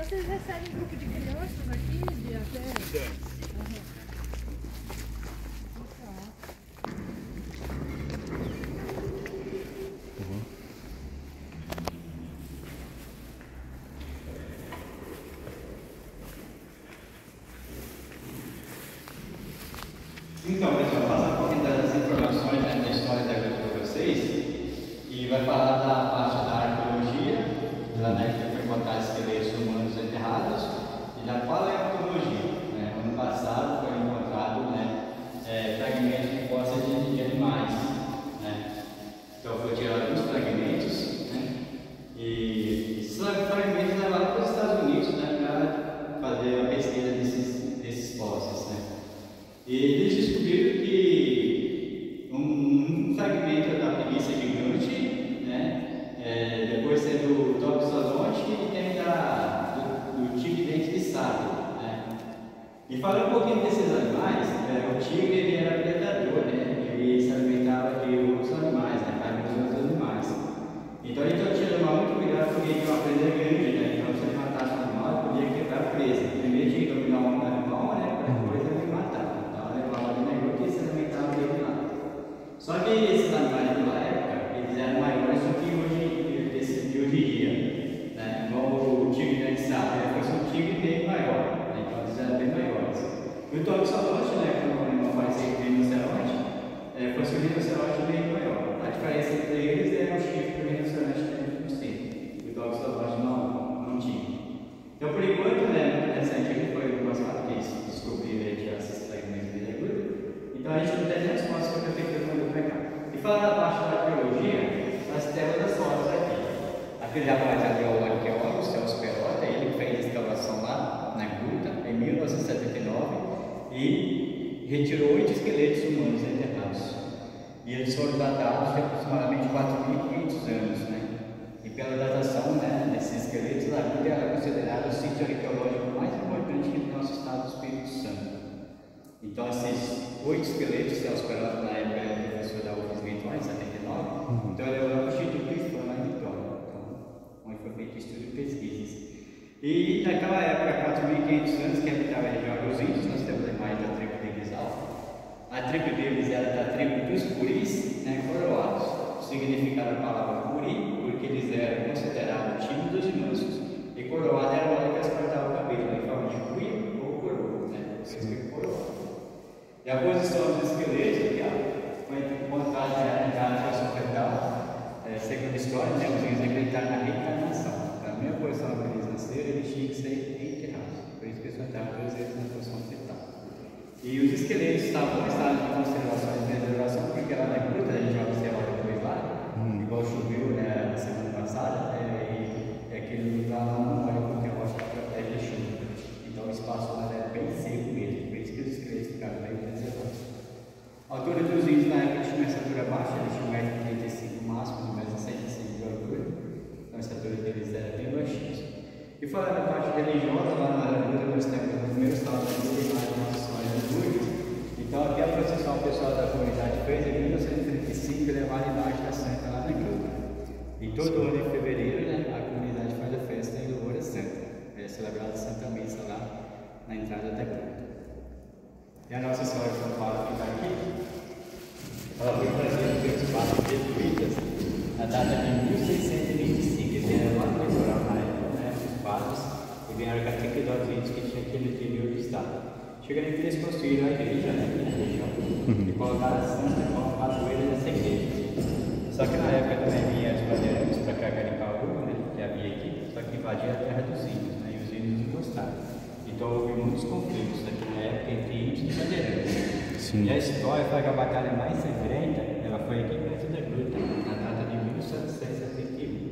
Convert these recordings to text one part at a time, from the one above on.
vocês recebem grupo de crianças aqui, de até... Então, pessoal, passa um pouquinho das informações, né, da história da igreja para vocês e vai falar da parte da arqueologia, que foi encontrar esqueletos humanos enterrados, e da paleontologia. Né? Ano passado foi encontrado, fragmentos de fósseis de animais. Né? Então foi tirado alguns fragmentos, né? E esses fragmentos levaram para os Estados Unidos, né, para fazer a pesquisa desses fósseis. Né? E eles descobriram que um fragmento da preguiça gigante, né, depois tem do Toxodonte e tem do tigre dente de sabre. Né? E falando um pouquinho desses animais, o tigre ele era predador, né? Ele se alimentava de outros animais, né? Carne dos outros animais. Então ele tinha que tomar muito cuidado porque ele tinha uma presa grande, né? Então se ele matasse um animal, ele podia quebrar a presa. Primeiro tinha que dominar um animal, né? Para depois ele matar. Só que esses animais daquela época, eles eram maiores do que de hoje em dia, né? Igual o tigre da Ensada, fosse um tigre bem maior, né? Então eles eram bem maiores. E o Toxodonte, né, como o animal parecia com o rinoceronte, fosse um rinoceronte bem maior. A diferença entre eles é o chifre que o rinoceronte tem no centro, e o Toxodonte não tinha. Então, por enquanto, né, muito recente aqui foi o passado que eles descobriram que esses fragmentos de agulha. Então a gente não tem resposta que a prefeitura mandou para cá. E falando da parte da arqueologia, nós temos as fotos aqui. Aquele rapaz ali é o arqueólogo, o Celso Perota, ele fez a escavação lá na gruta em 1979 e retirou 8 esqueletos humanos enterrados. E eles foram datados de aproximadamente 4.500 anos. Né? E pela datação, né, desses esqueletos, a gruta é considerada o sítio arqueológico mais importante do nosso estado do Espírito Santo. Então, esses 8 esqueletos, Celso Perota, na época, era professor da UFES virtual, em 79, então ele era o Instituto Cristão lá em Vitória, onde foi feito estudo e pesquisas. E naquela época, 4.500 anos, que habitava a região dos índios, nós temos a imagem da tribo de Guizal. A tribo deles era da tribo dos Curis, né, coroados. Significava a palavra Curi, porque eles eram considerados tímidos e mansos. E coroado era o homem que cortava o cabelo, em forma de cuia ou coroa, né? Coroado. E a posição dos esqueletos aqui, foi encontrada na região fetal, segundo a história, né, os índios acreditaram na reencarnação. Então, a mesma posição que eles nasceram, eles tinham que ser enterrados. Por isso que eles encontraram todos eles na posição fetal. E os esqueletos estavam em estado de conservação e preservação, porque lá na gruta, a gente vai observar depois lá, igual choveu, né, na semana passada, e aquele lugar lá não vai, porque a rocha protege a chuva. Então o espaço lá é bem seco mesmo, por isso que os esqueletos ficaram bem preservados. A altura dos índios na época tinha uma estatura baixa, eles tinham 1,35 m máximo, 1,65 m de altura, então a estatura deles era bem baixinha. E falando da parte religiosa, lá na gruta nós temos o primeiro estado da imagem de Nossa Senhora de Lourdes. Então aqui a procissão pessoal da comunidade fez em 1935 levar a imagem da Santa lá na gruta. E todo ano em fevereiro, né, a comunidade faz a festa em louvor a Santa. É celebrada a Santa Missa lá na entrada da gruta. E a Nossa Senhora de São Paulo que está aqui, ela foi trazida pelos padres jesuítas na data de 1625. Eles vieram lá no litoral na época, né, os padres, e vieram catequizar os índios que tinha aqui no interior do estado. Chegando aqui, eles construíram a igreja, né, aqui na região, e colocaram a Santa como padroeira dessa igreja. Só que na época também vinha os bandeirantes para cá garimpar o ouro, né, que havia aqui, só que invadiram a terra dos índios, né, e os índios não gostaram. Então houve muitos conflitos aqui na época entre índios e bandeirantes. Sim. E a história foi que a batalha mais sangrenta, ela foi aqui perto da gruta, na data de 1771.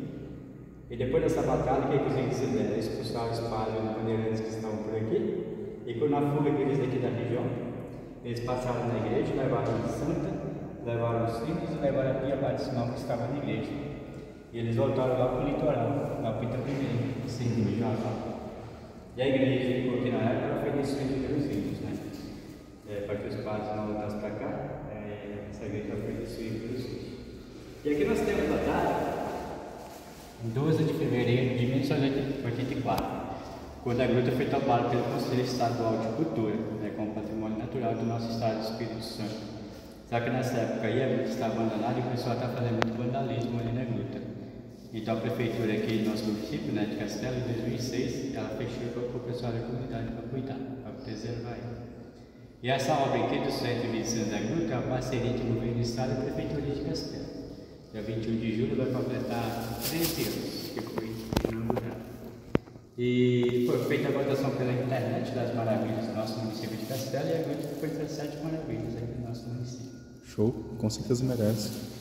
E depois dessa batalha, o que os índios fizeram? Eles expulsaram os padres e os bandeirantes que estavam por aqui, e quando a fuga deles aqui da região, eles passaram na igreja, levaram a Santa, levaram os filhos e levaram a pia batizinal que estava na igreja. E eles voltaram lá para o litoral, lá para o Itapimeira, sim, já lá. E a igreja ficou aqui na época, foi destruída pelos índios, né? Para que os padres não voltassem para cá, essa igreja foi destruída pelos índios. E aqui nós temos a data, 12 de fevereiro de 1984. quando a gruta foi tomada pelo Conselho Estadual de Cultura, né, como patrimônio natural do nosso estado do Espírito Santo. Só que nessa época aí a gruta estava abandonada e o pessoal está fazendo muito vandalismo ali na gruta. Então a prefeitura aqui do nosso município, né, de Castelo, em 2006, ela fechou para o pessoal da comunidade para cuidar, para preservar ele. E essa obra aqui do Centro de Ensino da Gruta é uma parceria entre o governo do estado e a prefeitura de Castelo. Dia 21 de julho vai completar 13 anos que foi inaugurado. E foi feita a votação pela internet das maravilhas do nosso município de Castelo e a gruta foi 17 maravilhas aqui no nosso município. Show, com certeza merece.